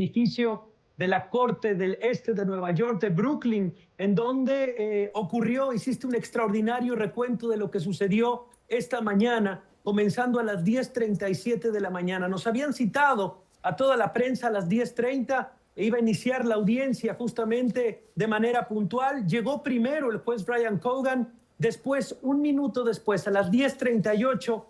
edificio de la Corte del Este de Nueva York, de Brooklyn, en donde hiciste un extraordinario recuento de lo que sucedió esta mañana, comenzando a las 10:37 de la mañana. Nos habían citado a toda la prensa a las 10:30 e iba a iniciar la audiencia justamente de manera puntual. Llegó primero el juez Brian Cogan, después, un minuto después, a las 10:38,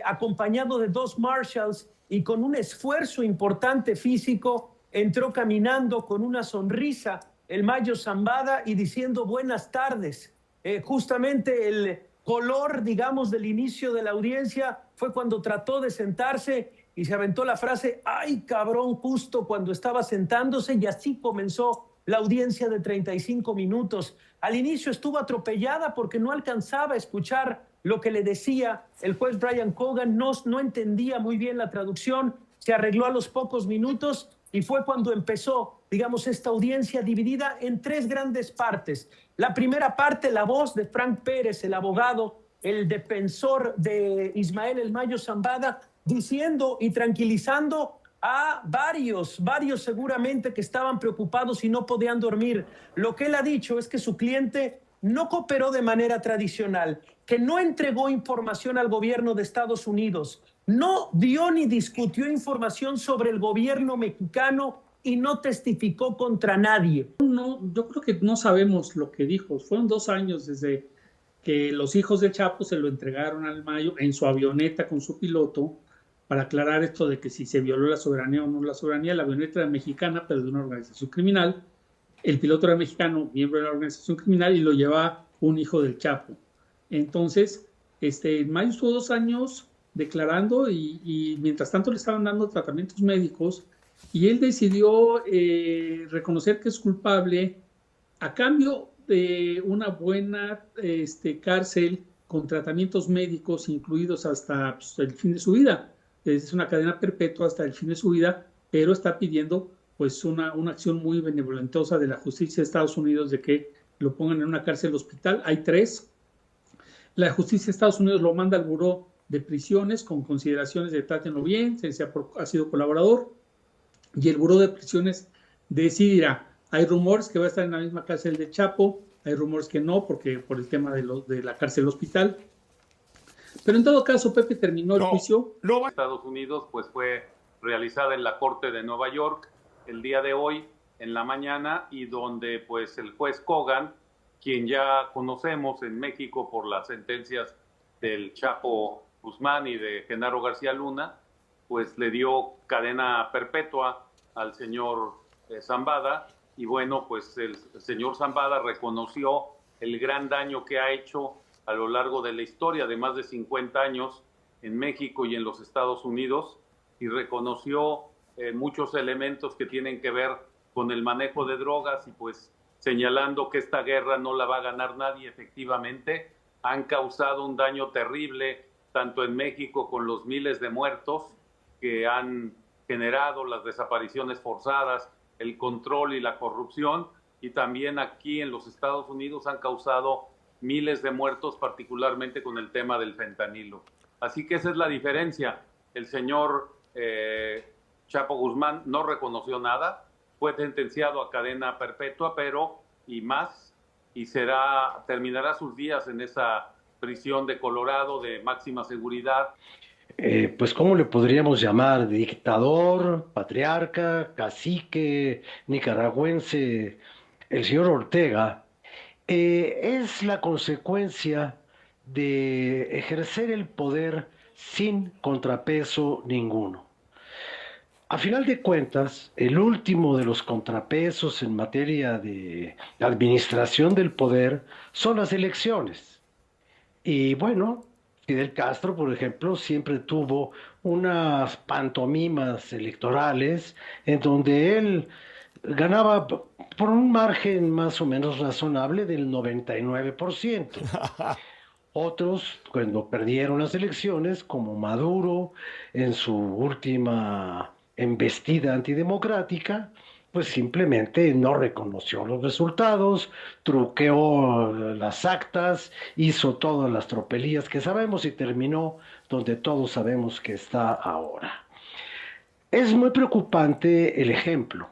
acompañado de dos marshals y con un esfuerzo importante físico, entró caminando con una sonrisa el Mayo Zambada y diciendo buenas tardes. Justamente el color, digamos, del inicio de la audiencia fue cuando trató de sentarse y se aventó la frase, ¡ay, cabrón!, justo cuando estaba sentándose, y así comenzó la audiencia de 35 minutos. Al inicio estuvo atropellada porque no alcanzaba a escuchar lo que le decía el juez Brian Cogan, no entendía muy bien la traducción, se arregló a los pocos minutos y fue cuando empezó, digamos, esta audiencia dividida en tres grandes partes. La primera parte, la voz de Frank Pérez, el abogado, el defensor de Ismael El Mayo Zambada, diciendo y tranquilizando a varios seguramente que estaban preocupados y no podían dormir. Lo que él ha dicho es que su cliente no cooperó de manera tradicional, que no entregó información al gobierno de Estados Unidos, no dio ni discutió información sobre el gobierno mexicano y no testificó contra nadie. No, yo creo que no sabemos lo que dijo. Fueron 2 años desde que los hijos del Chapo se lo entregaron al Mayo en su avioneta con su piloto para aclarar esto de que si se violó la soberanía o no la soberanía. La avioneta era mexicana, pero de una organización criminal. El piloto era mexicano, miembro de la organización criminal, y lo llevaba un hijo del Chapo. Entonces, Mayo estuvo 2 años declarando y mientras tanto le estaban dando tratamientos médicos y él decidió reconocer que es culpable a cambio de una buena cárcel con tratamientos médicos incluidos hasta el fin de su vida. Es una cadena perpetua hasta el fin de su vida, pero está pidiendo pues una acción muy benevolentosa de la justicia de Estados Unidos de que lo pongan en una cárcel hospital. Hay 3. La justicia de Estados Unidos lo manda al buró de prisiones con consideraciones de trátenlo bien, ha sido colaborador, y el buró de prisiones decidirá. Hay rumores que va a estar en la misma cárcel de Chapo, hay rumores que no, porque por el tema de la cárcel hospital. Pero en todo caso, Pepe terminó el juicio. Estados Unidos pues fue realizada en la Corte de Nueva York el día de hoy, en la mañana, y donde pues el juez Cogan, quien ya conocemos en México por las sentencias del Chapo Guzmán y de Genaro García Luna, pues le dio cadena perpetua al señor Zambada, y bueno, pues el señor Zambada reconoció el gran daño que ha hecho a lo largo de la historia de más de 50 años en México y en los Estados Unidos, y reconoció muchos elementos que tienen que ver con el manejo de drogas, y pues señalando que esta guerra no la va a ganar nadie. Efectivamente, han causado un daño terrible, tanto en México con los miles de muertos que han generado, las desapariciones forzadas, el control y la corrupción, y también aquí en los Estados Unidos han causado miles de muertos, particularmente con el tema del fentanilo. Así que esa es la diferencia. El señor Chapo Guzmán no reconoció nada, fue sentenciado a cadena perpetua, y terminará sus días en esa prisión de Colorado de máxima seguridad. Pues, ¿cómo le podríamos llamar? Dictador, patriarca, cacique, nicaragüense. El señor Ortega es la consecuencia de ejercer el poder sin contrapeso ninguno. A final de cuentas, el último de los contrapesos en materia de administración del poder son las elecciones. Y bueno, Fidel Castro, por ejemplo, siempre tuvo unas pantomimas electorales en donde él ganaba por un margen más o menos razonable del 99%. Otros, cuando perdieron las elecciones, como Maduro en su última embestida antidemocrática, pues simplemente no reconoció los resultados, truqueó las actas, hizo todas las tropelías que sabemos y terminó donde todos sabemos que está ahora. Es muy preocupante el ejemplo,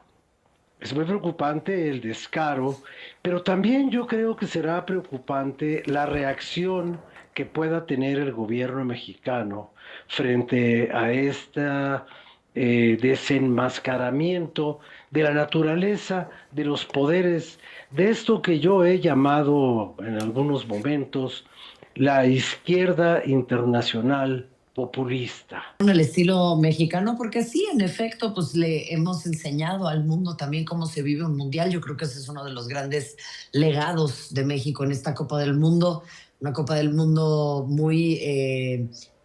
es muy preocupante el descaro, pero también yo creo que será preocupante la reacción que pueda tener el gobierno mexicano frente a este desenmascaramiento de la naturaleza, de los poderes, de esto que yo he llamado en algunos momentos la izquierda internacional populista. El estilo mexicano, porque sí, en efecto, pues le hemos enseñado al mundo también cómo se vive un mundial. Yo creo que ese es uno de los grandes legados de México en esta Copa del Mundo, una Copa del Mundo muy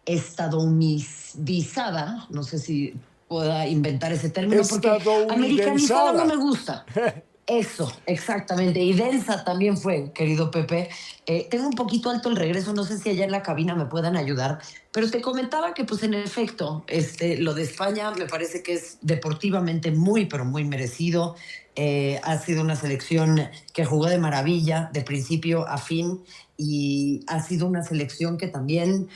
estadounidizada, no sé si pueda inventar ese término, porque americanizada no me gusta. Eso, exactamente. Y densa también fue, querido Pepe. Tengo un poquito alto el regreso, no sé si allá en la cabina me puedan ayudar, pero te comentaba que pues en efecto, lo de España me parece que es deportivamente muy, pero muy merecido. Ha sido una selección que jugó de maravilla, de principio a fin, y ha sido una selección que también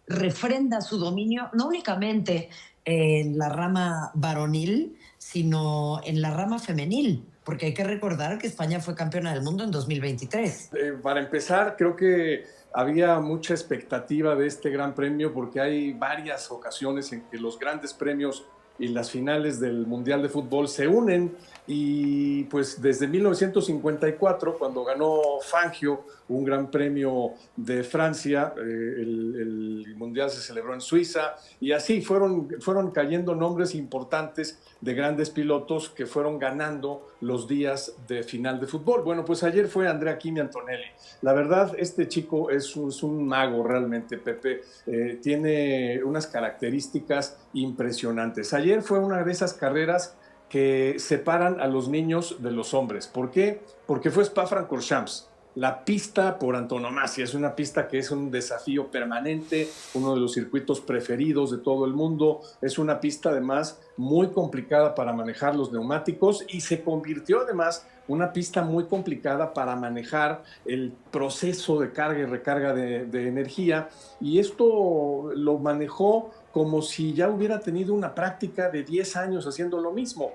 refrenda su dominio, no únicamente en la rama varonil, sino en la rama femenil, porque hay que recordar que España fue campeona del mundo en 2023. Para empezar, creo que había mucha expectativa de este gran premio porque hay varias ocasiones en que los grandes premios y las finales del Mundial de Fútbol se unen, y pues desde 1954, cuando ganó Fangio un gran premio de Francia, el Mundial se celebró en Suiza, y así fueron cayendo nombres importantes de grandes pilotos que fueron ganando los días de final de fútbol. Bueno, pues ayer fue Andrea Kimi Antonelli. La verdad, este chico es un mago realmente, Pepe. Tiene unas características impresionantes. Ayer fue una de esas carreras que separan a los niños de los hombres. ¿Por qué? Porque fue Spa-Francorchamps, la pista por antonomasia. Es una pista que es un desafío permanente, uno de los circuitos preferidos de todo el mundo. Es una pista además muy complicada para manejar los neumáticos, y se convirtió además una pista muy complicada para manejar el proceso de carga y recarga de energía, y esto lo manejó como si ya hubiera tenido una práctica de 10 años haciendo lo mismo.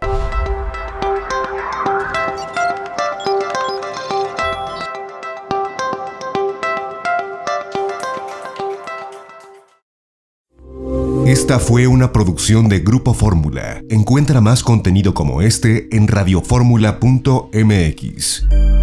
Esta fue una producción de Grupo Fórmula. Encuentra más contenido como este en radioformula.mx.